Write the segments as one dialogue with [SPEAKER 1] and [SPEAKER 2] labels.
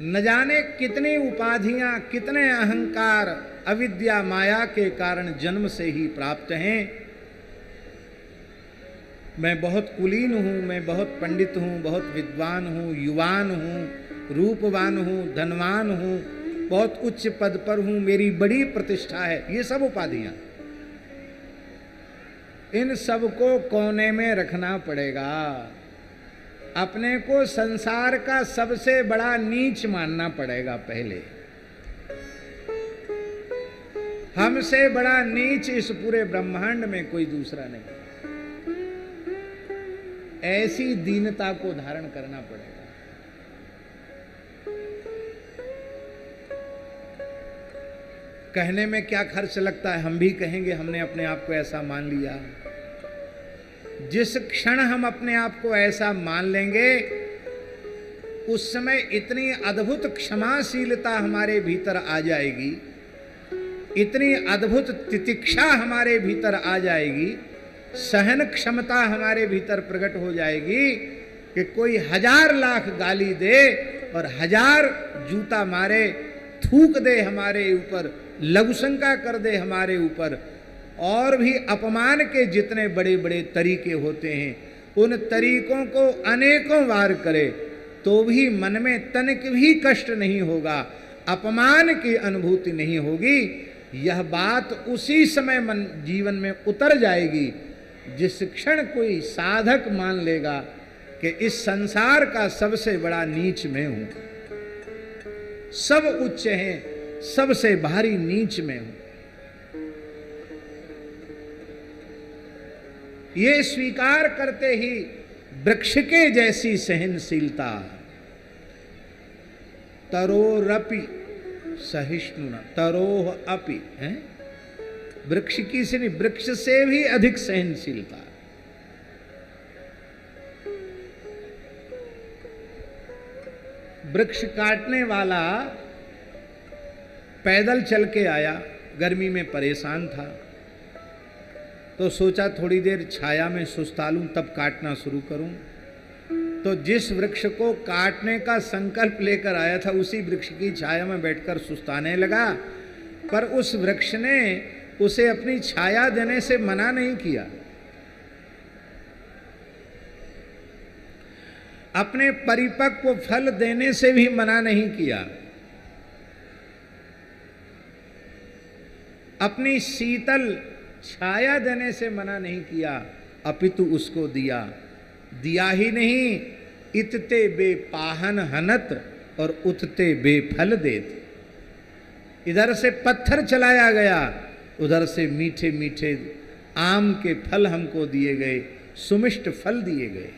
[SPEAKER 1] न जाने कितनी उपाधियां, कितने अहंकार अविद्या माया के कारण जन्म से ही प्राप्त हैं। मैं बहुत कुलीन हूँ, मैं बहुत पंडित हूँ, बहुत विद्वान हूँ, युवान हूँ, रूपवान हूँ, धनवान हूँ, बहुत उच्च पद पर हूँ, मेरी बड़ी प्रतिष्ठा है, ये सब उपाधियां। इन सबको कोने में रखना पड़ेगा। अपने को संसार का सबसे बड़ा नीच मानना पड़ेगा। पहले हमसे बड़ा नीच इस पूरे ब्रह्मांड में कोई दूसरा नहीं। ऐसी दीनता को धारण करना पड़ेगा। कहने में क्या खर्च लगता है, हम भी कहेंगे हमने अपने आप को ऐसा मान लिया। जिस क्षण हम अपने आप को ऐसा मान लेंगे, उस समय इतनी अद्भुत क्षमाशीलता हमारे भीतर आ जाएगी, इतनी अद्भुत तितिक्षा हमारे भीतर आ जाएगी, सहन क्षमता हमारे भीतर प्रकट हो जाएगी कि कोई 1000 लाख गाली दे और 1000 जूता मारे, थूक दे हमारे ऊपर, लघुशंका कर दे हमारे ऊपर, और भी अपमान के जितने बड़े बड़े तरीके होते हैं, उन तरीकों को अनेकों बार करे तो भी मन में तनिक भी कष्ट नहीं होगा, अपमान की अनुभूति नहीं होगी। यह बात उसी समय मन जीवन में उतर जाएगी जिस क्षण कोई साधक मान लेगा कि इस संसार का सबसे बड़ा नीच मैं हूं, सब उच्च हैं, सबसे भारी नीच मैं हूं। ये स्वीकार करते ही वृक्ष के जैसी सहनशीलता, तरोरपि सहिष्णुना, तरोह अपि है, वृक्ष की से नहीं, वृक्ष से भी अधिक सहनशीलता। वृक्ष काटने वाला पैदल चल के आया, गर्मी में परेशान था, तो सोचा थोड़ी देर छाया में सुस्ता लूं, तब काटना शुरू करूं। तो जिस वृक्ष को काटने का संकल्प लेकर आया था, उसी वृक्ष की छाया में बैठकर सुस्ताने लगा, पर उस वृक्ष ने उसे अपनी छाया देने से मना नहीं किया, अपने परिपक्व फल देने से भी मना नहीं किया, अपनी शीतल छाया देने से मना नहीं किया, अपितु उसको दिया। दिया ही नहीं, इतते बेपाहन हनत और उतते बेफल देत। इधर से पत्थर चलाया गया, उधर से मीठे मीठे आम के फल हमको दिए गए, सुमिष्ट फल दिए गए।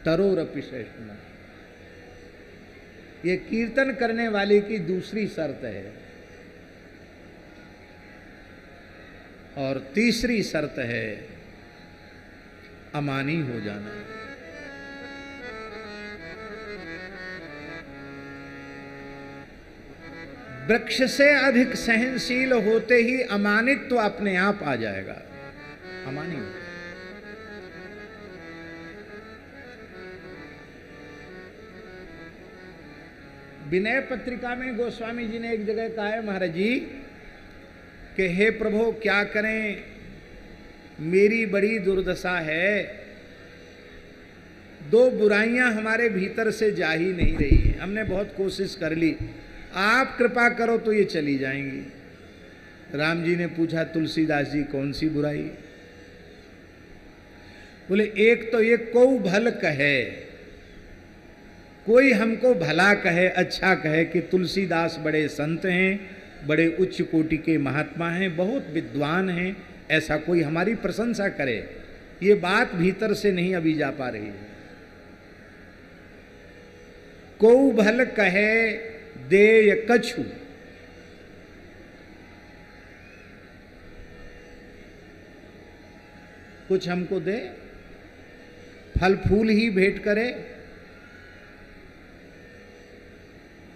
[SPEAKER 1] तरोरपि सहिष्णुना, ये कीर्तन करने वाले की दूसरी शर्त है। और तीसरी शर्त है अमानी हो जाना। वृक्ष से अधिक सहनशील होते ही अमानित्व तो अपने आप आ जाएगा, अमानी हो। विनय पत्रिका में गोस्वामी जी ने एक जगह कहा है, महाराज जी कि हे प्रभु क्या करें, मेरी बड़ी दुर्दशा है, 2 बुराइयां हमारे भीतर से जा ही नहीं रही हैं, हमने बहुत कोशिश कर ली, आप कृपा करो तो ये चली जाएंगी। राम जी ने पूछा, तुलसीदास जी कौन सी बुराई? बोले एक तो ये को भल कहे, कोई हमको भला कहे, अच्छा कहे कि तुलसीदास बड़े संत हैं, बड़े उच्च कोटि के महात्मा हैं, बहुत विद्वान हैं, ऐसा कोई हमारी प्रशंसा करे, ये बात भीतर से नहीं अभी जा पा रही है। को भल कहे देय कछु, कुछ हमको दे, फल फूल ही भेंट करे,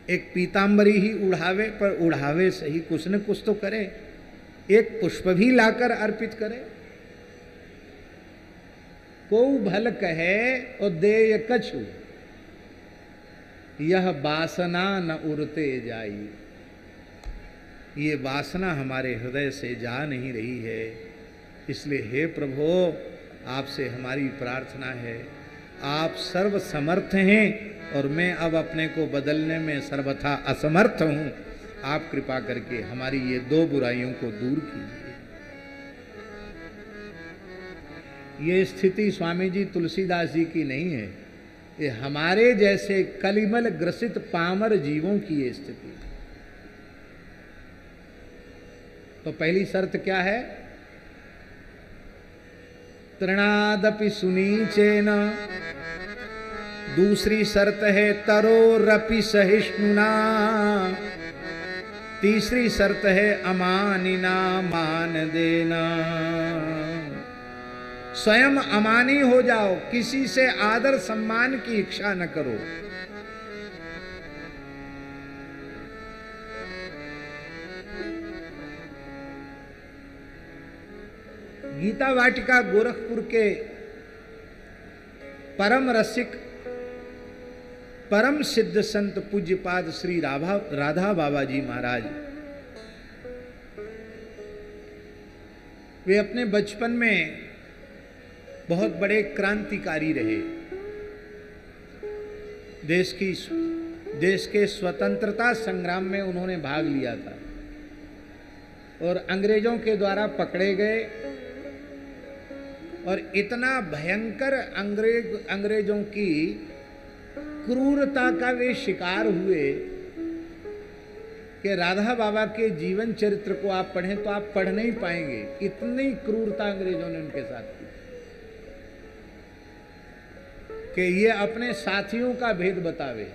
[SPEAKER 1] एक पीतांबरी ही उड़ावे, पर उड़ावे सही, कुछ न कुछ तो करे, एक पुष्प भी लाकर अर्पित करे। को भल कहे और देय कछु, यह वासना न उड़ते जाई, ये वासना हमारे हृदय से जा नहीं रही है। इसलिए हे प्रभु, आपसे हमारी प्रार्थना है, आप सर्व समर्थ हैं और मैं अब अपने को बदलने में सर्वथा असमर्थ हूं। आप कृपा करके हमारी ये दो बुराइयों को दूर कीजिए। ये स्थिति स्वामी जी तुलसीदास जी की नहीं है, ये हमारे जैसे कलिमल ग्रसित पामर जीवों की ये स्थिति। तो पहली शर्त क्या है? तृणादपि सुनीचेन। दूसरी शर्त है तरोरपि सहिष्णुना। तीसरी शर्त है अमानिना मान देना। स्वयं अमानी हो जाओ, किसी से आदर सम्मान की इच्छा न करो। गीता वाटिका गोरखपुर के परम रसिक परम सिद्ध संत पूज्यपाद श्री राधा बाबा जी महाराज, वे अपने बचपन में बहुत बड़े क्रांतिकारी रहे। देश के स्वतंत्रता संग्राम में उन्होंने भाग लिया था और अंग्रेजों के द्वारा पकड़े गए और इतना भयंकर अंग्रेजों की क्रूरता का वे शिकार हुए कि राधा बाबा के जीवन चरित्र को आप पढ़ें तो आप पढ़ नहीं पाएंगे, इतनी क्रूरता अंग्रेजों ने उनके साथ की कि ये अपने साथियों का भेद बतावे।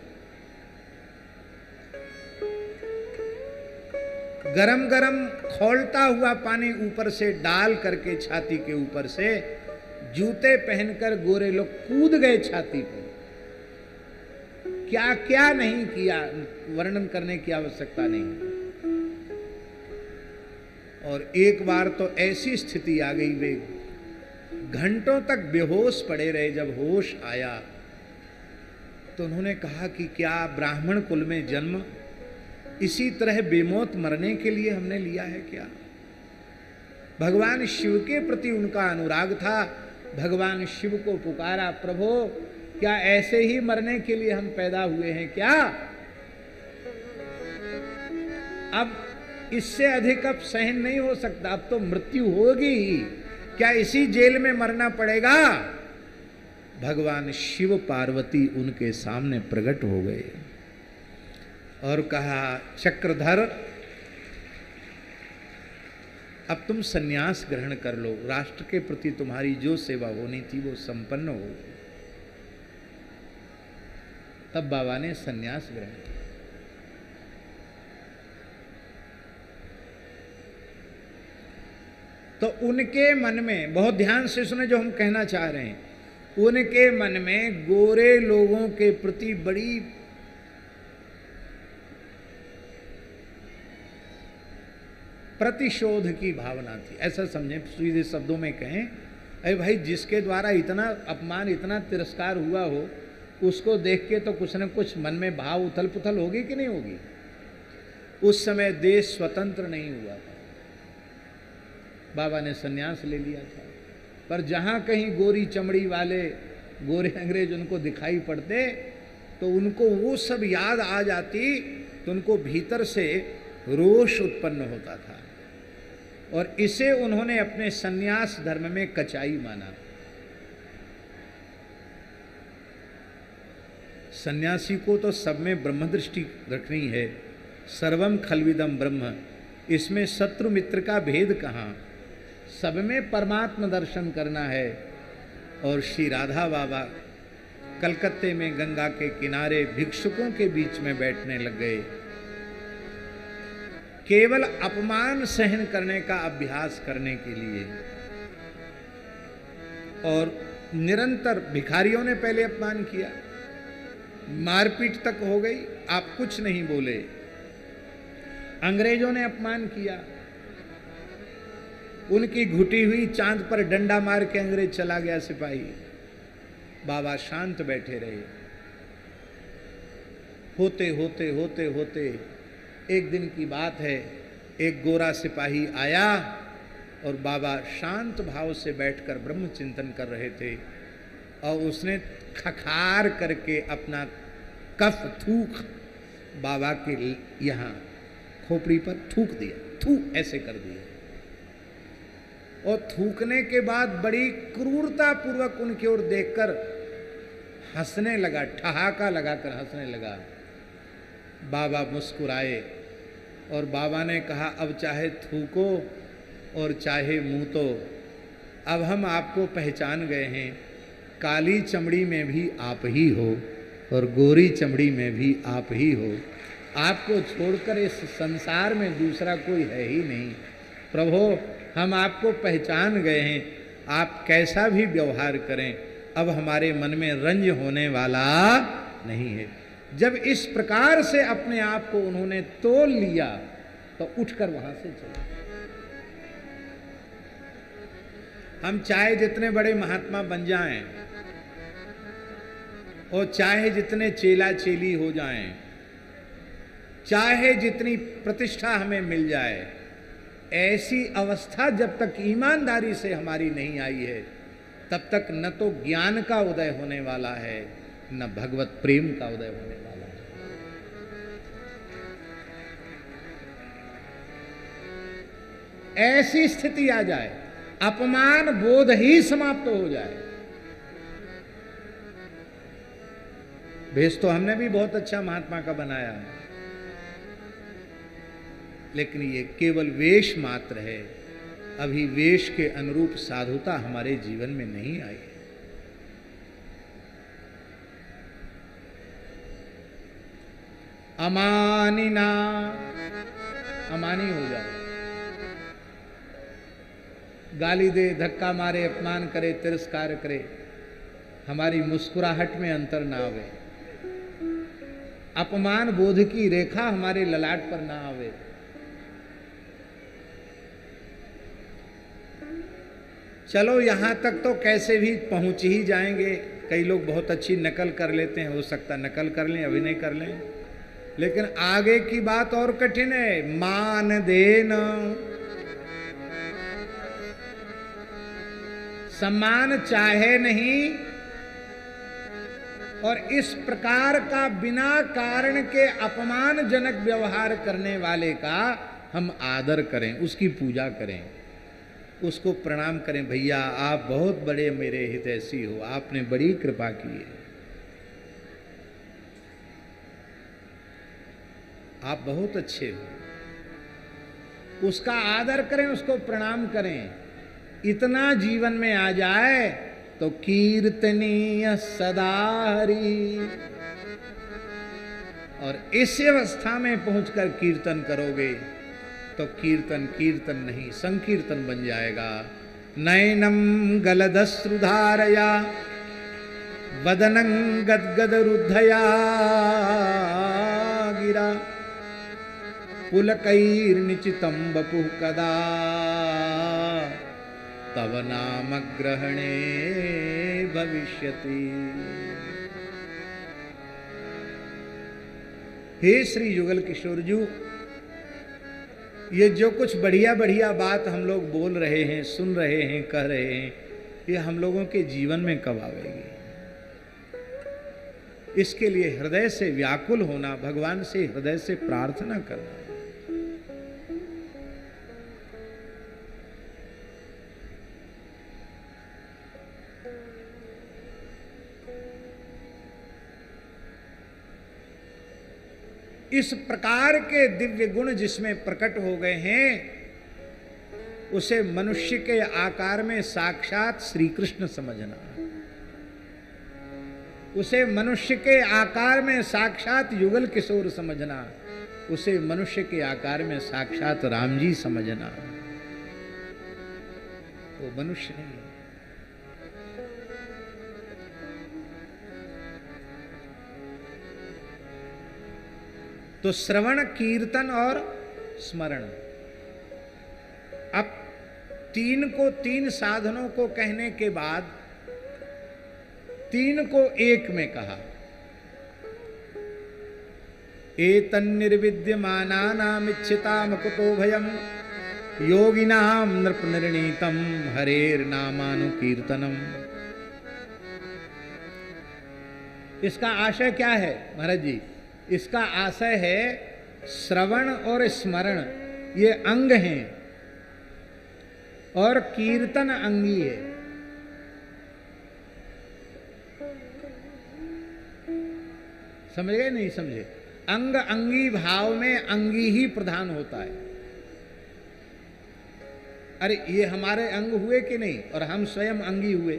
[SPEAKER 1] गरम गरम खौलता हुआ पानी ऊपर से डाल करके छाती के ऊपर से जूते पहनकर गोरे लोग कूद गए छाती पर। क्या क्या नहीं किया, वर्णन करने की आवश्यकता नहीं। और एक बार तो ऐसी स्थिति आ गई, वे घंटों तक बेहोश पड़े रहे। जब होश आया तो उन्होंने कहा कि क्या ब्राह्मण कुल में जन्म इसी तरह बेमौत मरने के लिए हमने लिया है क्या? भगवान शिव के प्रति उनका अनुराग था। भगवान शिव को पुकारा, प्रभु क्या ऐसे ही मरने के लिए हम पैदा हुए हैं क्या? अब इससे अधिक अब सहन नहीं हो सकता, अब तो मृत्यु होगी ही। क्या इसी जेल में मरना पड़ेगा? भगवान शिव पार्वती उनके सामने प्रकट हो गए और कहा, चक्रधर अब तुम सन्यास ग्रहण कर लो, राष्ट्र के प्रति तुम्हारी जो सेवा होनी थी वो संपन्न हो। तब बाबा ने सन्यास ग्रहण किया। तो उनके मन में, बहुत ध्यान से सुने जो हम कहना चाह रहे हैं, उनके मन में गोरे लोगों के प्रति बड़ी प्रतिशोध की भावना थी। ऐसा समझें, सीधे शब्दों में कहें, अरे भाई जिसके द्वारा इतना अपमान, इतना तिरस्कार हुआ हो, उसको देख के तो कुछ न कुछ मन में भाव उथल पुथल होगी कि नहीं होगी? उस समय देश स्वतंत्र नहीं हुआ था, बाबा ने सन्यास ले लिया था। पर जहाँ कहीं गोरी चमड़ी वाले गोरे अंग्रेज उनको दिखाई पड़ते तो उनको वो सब याद आ जाती, तो उनको भीतर से रोष उत्पन्न होता था और इसे उन्होंने अपने सन्यास धर्म में कचाई माना। सन्यासी को तो सब में ब्रह्म दृष्टि रखनी है, सर्वम खलविदम ब्रह्म, इसमें शत्रु मित्र का भेद कहाँ, सब में परमात्मा दर्शन करना है। और श्री राधा बाबा कलकत्ते में गंगा के किनारे भिक्षुकों के बीच में बैठने लग गए, केवल अपमान सहन करने का अभ्यास करने के लिए। और निरंतर भिखारियों ने पहले अपमान किया, मारपीट तक हो गई, आप कुछ नहीं बोले। अंग्रेजों ने अपमान किया, उनकी घुटी हुई चांद पर डंडा मार के अंग्रेज चला गया सिपाही। बाबा शांत बैठे रहे। होते होते होते होते एक दिन की बात है, एक गोरा सिपाही आया और बाबा शांत भाव से बैठकर ब्रह्म चिंतन कर रहे थे और उसने खखार करके अपना कफ थूक बाबा के यहाँ खोपड़ी पर थूक दिया, थू ऐसे कर दिया। और थूकने के बाद बड़ी क्रूरता पूर्वक उनकी ओर देखकर हंसने लगा, ठहाका लगाकर हंसने लगा। बाबा मुस्कुराए और बाबा ने कहा, अब चाहे थूको और चाहे मूतो, अब हम आपको पहचान गए हैं, काली चमड़ी में भी आप ही हो और गोरी चमड़ी में भी आप ही हो, आपको छोड़कर इस संसार में दूसरा कोई है ही नहीं। प्रभु, हम आपको पहचान गए हैं, आप कैसा भी व्यवहार करें अब हमारे मन में रंज होने वाला नहीं है। जब इस प्रकार से अपने आप को उन्होंने तोल लिया तो उठकर वहां से चले। हम चाहे जितने बड़े महात्मा बन जाएं और चाहे जितने चेला चेली हो जाएं, चाहे जितनी प्रतिष्ठा हमें मिल जाए, ऐसी अवस्था जब तक ईमानदारी से हमारी नहीं आई है तब तक न तो ज्ञान का उदय होने वाला है न भगवत प्रेम का उदय होने वाला है। ऐसी स्थिति आ जाए, अपमान बोध ही समाप्त हो जाए। भेष तो हमने भी बहुत अच्छा महात्मा का बनाया है, लेकिन ये केवल वेश मात्र है। अभी वेश के अनुरूप साधुता हमारे जीवन में नहीं आई है। अमानिना, अमानी हो जाओ, गाली दे, धक्का मारे, अपमान करे, तिरस्कार करे, हमारी मुस्कुराहट में अंतर ना आवे, अपमान बोध की रेखा हमारे ललाट पर ना आवे। चलो यहां तक तो कैसे भी पहुंच ही जाएंगे। कई लोग बहुत अच्छी नकल कर लेते हैं, हो सकता नकल कर लें, अभिनय कर लें, लेकिन आगे की बात और कठिन है। मान देना, सम्मान चाहे नहीं और इस प्रकार का बिना कारण के अपमानजनक व्यवहार करने वाले का हम आदर करें, उसकी पूजा करें, उसको प्रणाम करें। भैया आप बहुत बड़े मेरे हितैषी हो, आपने बड़ी कृपा की है, आप बहुत अच्छे हो, उसका आदर करें, उसको प्रणाम करें। इतना जीवन में आ जाए तो कीर्तनीय सदा हरि, और इस अवस्था में पहुंचकर कीर्तन करोगे तो कीर्तन कीर्तन नहीं संकीर्तन बन जाएगा। नैनम गलदश्रुधारया वदनं गदगद रुद्धया गिरा पुलकैर्निचितं वपुः कदा तव नाम ग्रहणे भविष्यति। हे श्री युगल किशोर जी, ये जो कुछ बढ़िया बढ़िया बात हम लोग बोल रहे हैं, सुन रहे हैं, कह रहे हैं, ये हम लोगों के जीवन में कब आवेगी? इसके लिए हृदय से व्याकुल होना, भगवान से हृदय से प्रार्थना करना। इस प्रकार के दिव्य गुण जिसमें प्रकट हो गए हैं, उसे मनुष्य के आकार में साक्षात श्री कृष्ण समझना, उसे मनुष्य के आकार में साक्षात युगल किशोर समझना, उसे मनुष्य के आकार में साक्षात राम जी समझना। वो मनुष्य नहीं है। तो श्रवण, कीर्तन और स्मरण, अब तीन को, तीन साधनों को कहने के बाद तीन को एक में कहा। एतन्निर्विद्यमानानामिच्छिताम कुतो भयम योगिनाम नृप निर्णीतम हरेर्नामानुकीर्तनम। इसका आशय क्या है महाराज जी? इसका आशय है श्रवण और स्मरण ये अंग हैं और कीर्तन अंगी है। समझ गए नहीं समझे? अंग अंगी भाव में अंगी ही प्रधान होता है। अरे ये हमारे अंग हुए कि नहीं, और हम स्वयं अंगी हुए।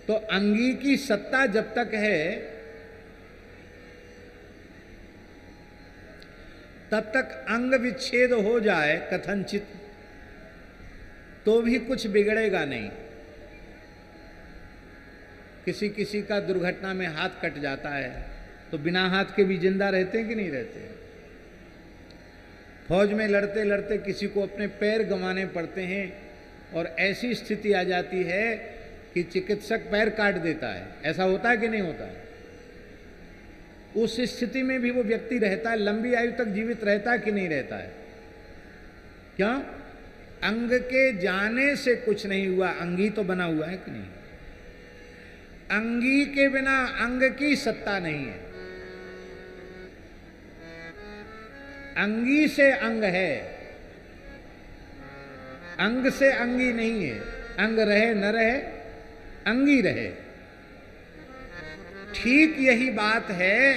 [SPEAKER 1] तो अंगी की सत्ता जब तक है तब तक अंग विच्छेद हो जाए कथनचित तो भी कुछ बिगड़ेगा नहीं। किसी किसी का दुर्घटना में हाथ कट जाता है तो बिना हाथ के भी जिंदा रहते हैं कि नहीं रहते? फौज में लड़ते लड़ते किसी को अपने पैर गंवाने पड़ते हैं और ऐसी स्थिति आ जाती है कि चिकित्सक पैर काट देता है। ऐसा होता है कि नहीं होता है? उस स्थिति में भी वो व्यक्ति रहता है, लंबी आयु तक जीवित रहता है कि नहीं रहता है? क्यों? अंग के जाने से कुछ नहीं हुआ, अंगी तो बना हुआ है कि नहीं? अंगी के बिना अंग की सत्ता नहीं है। अंगी से अंग है, अंग से अंगी नहीं है। अंग रहे न रहे, अंगी रहे। ठीक यही बात है,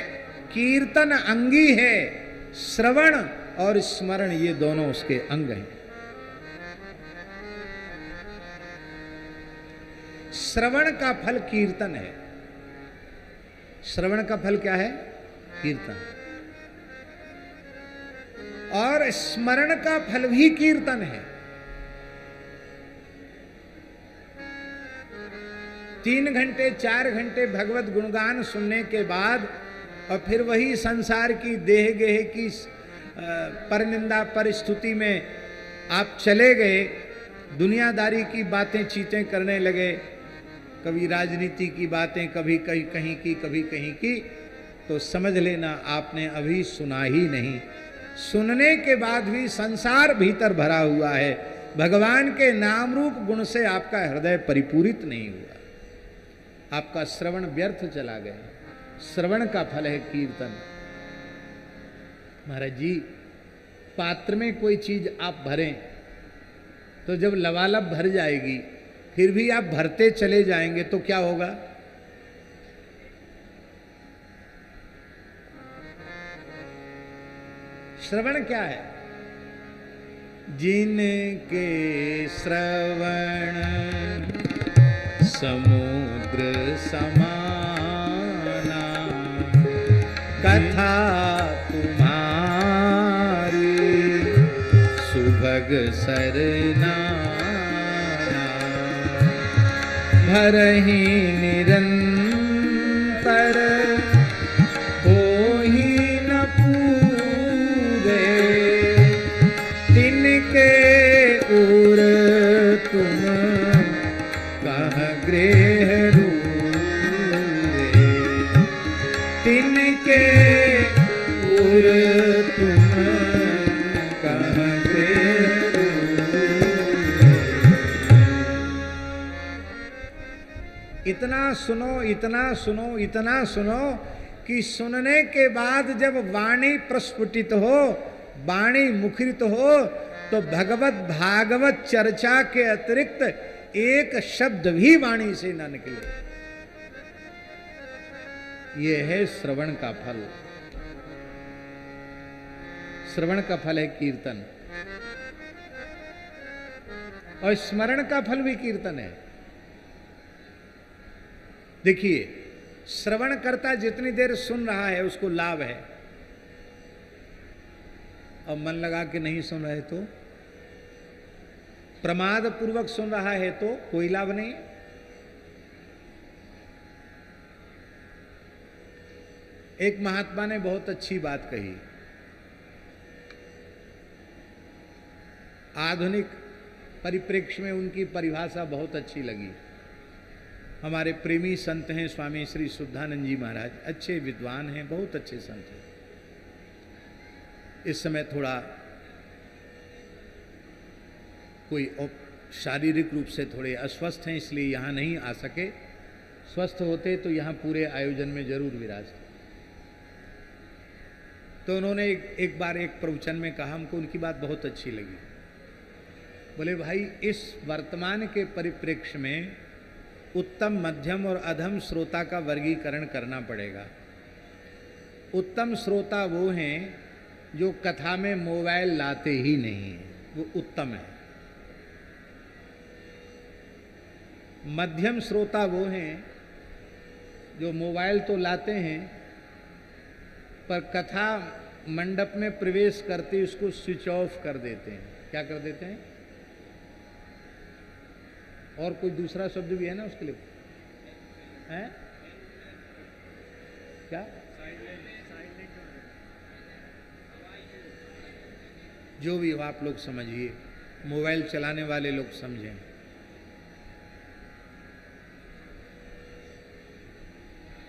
[SPEAKER 1] कीर्तन अंगी है, श्रवण और स्मरण ये दोनों उसके अंग हैं। श्रवण का फल कीर्तन है। श्रवण का फल क्या है? कीर्तन। और स्मरण का फल भी कीर्तन है। 3 घंटे 4 घंटे भगवत गुणगान सुनने के बाद और फिर वही संसार की देह गेह की परनिंदा परिस्तुति में आप चले गए, दुनियादारी की बातें चीतें करने लगे, कभी राजनीति की बातें, कभी कहीं की कभी कहीं की, तो समझ लेना आपने अभी सुना ही नहीं। सुनने के बाद भी संसार भीतर भरा हुआ है, भगवान के नाम रूप गुण से आपका हृदय परिपूरित नहीं हुआ, आपका श्रवण व्यर्थ चला गया। श्रवण का फल है कीर्तन। महाराज जी, पात्र में कोई चीज आप भरें तो जब लबालब भर जाएगी फिर भी आप भरते चले जाएंगे तो क्या होगा? श्रवण क्या है? जिनके श्रवण समुद्र समाना, कथा तुम्हारी सुभग सरना, भरहि निरंतर होहि न पूरे, तिनके उर तुम कह गृह रूरे, तिनके उर तुम कह गृह रूरे। इतना सुनो, इतना सुनो, इतना सुनो कि सुनने के बाद जब वाणी प्रस्फुटित हो, वाणी मुखरित हो, तो भगवत भागवत चर्चा के अतिरिक्त एक शब्द भी वाणी से न निकले। यह है श्रवण का फल। श्रवण का फल है कीर्तन, और स्मरण का फल भी कीर्तन है। देखिए, श्रवण करता जितनी देर सुन रहा है उसको लाभ है, और मन लगा के नहीं सुन रहे तो, प्रमाद पूर्वक सुन रहा है तो कोई लाभ नहीं। एक महात्मा ने बहुत अच्छी बात कही, आधुनिक परिप्रेक्ष्य में उनकी परिभाषा बहुत अच्छी लगी। हमारे प्रेमी संत हैं स्वामी श्री शुद्धानंद जी महाराज, अच्छे विद्वान हैं, बहुत अच्छे संत हैं। इस समय थोड़ा कोई शारीरिक रूप से थोड़े अस्वस्थ हैं, इसलिए यहाँ नहीं आ सके। स्वस्थ होते तो यहाँ पूरे आयोजन में जरूर विराजते। तो उन्होंने एक बार एक प्रवचन में कहा, हमको उनकी बात बहुत अच्छी लगी। बोले भाई, इस वर्तमान के परिप्रेक्ष्य में उत्तम, मध्यम और अधम श्रोता का वर्गीकरण करना पड़ेगा। उत्तम श्रोता वो हैं जो कथा में मोबाइल लाते ही नहीं है, वो उत्तम है। मध्यम श्रोता वो हैं जो मोबाइल तो लाते हैं पर कथा मंडप में प्रवेश करते उसको स्विच ऑफ कर देते हैं। क्या कर देते हैं? और कोई दूसरा शब्द भी है ना उसके लिए, है क्या? जो भी हो आप लोग समझिए, मोबाइल चलाने वाले लोग समझें।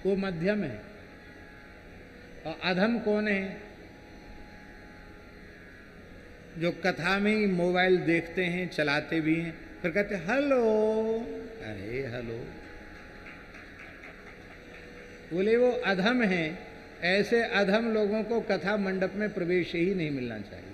[SPEAKER 1] वो मध्यम है। और अधम कौन है? जो कथा में ही मोबाइल देखते हैं, चलाते भी हैं, फिर कहते हेलो, अरे हेलो। बोले वो अधम हैं। ऐसे अधम लोगों को कथा मंडप में प्रवेश ही नहीं मिलना चाहिए।